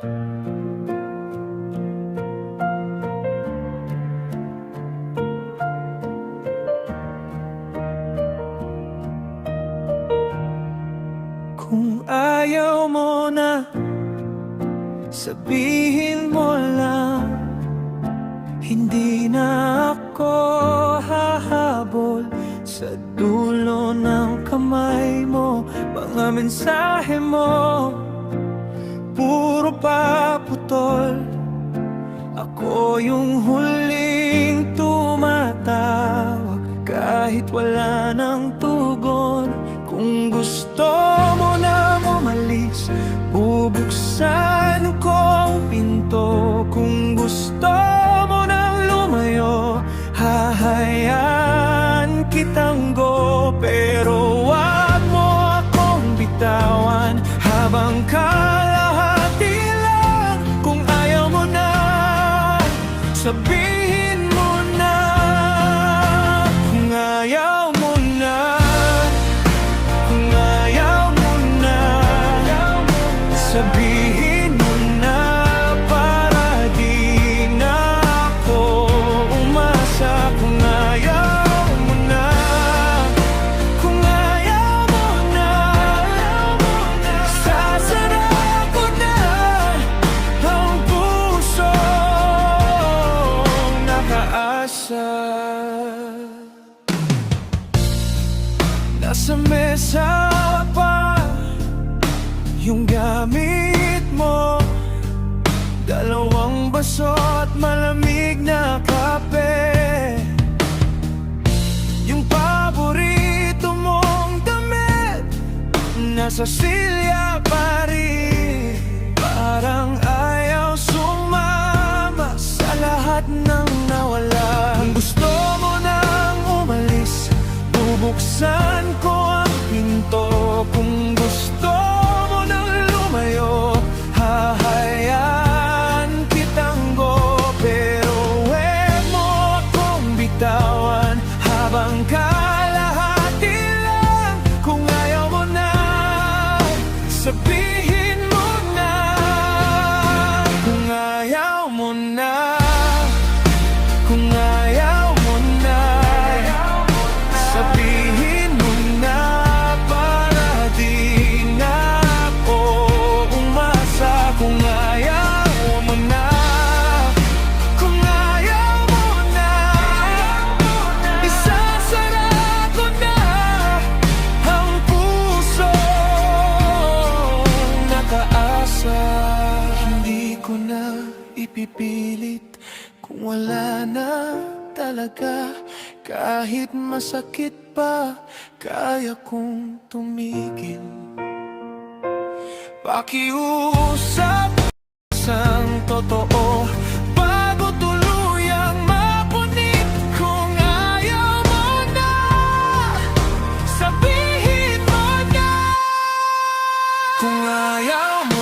Kung ayaw mo na, sabihin mo lang. Hindi na ako hahabol sa dulo ng kamay mo. Mga mensahe mo, puro paputol. Ako yung huling tumatawag kahit wala nang tugon. Kung gusto mo na umalis, bubuksan ko ang pinto. Kung gusto mo nang lumayo, hahayaan kitang go. Pero wag mo akong bitawan habang kalahati lang. Kung ayaw mo na, sabihin mo na. Kung ayaw mo na, kung ayaw mo na, sabihin mo na para di na ako umasa. Kung ayaw mo na, kung ayaw mo na, sasara ko na ang pusong nakaasa. Nasa mesa pa yung gamit mo, dalawang baso at malamig na kape. Yung paborito mong damit, nasa silya pa rin. Parang ayaw sumama sa lahat ng nawala. Kung gusto mo nang umalis, bubuksan ko ang pinto. Kung gusto mo nang lumayo, hahayaan kitang go. Pero huwag mo akong bitawan habang kalahati lang. Kung ayaw mo na, sabihin mo na. Kung ayaw mo na, kung ayaw mo na, sabihin mo na para di na ako umasa. Kung ayaw mo na, kung ayaw mo na, isasara ko na ang puso nakaasa. Hindi ko na ipipilit kung wala na talaga. Kahit masakit pa, kaya kong tumigil. Pakiusap sang totoo bago tuluyang mapunit. Kung ayaw mo na, sabihin mo na. Kung ayaw mo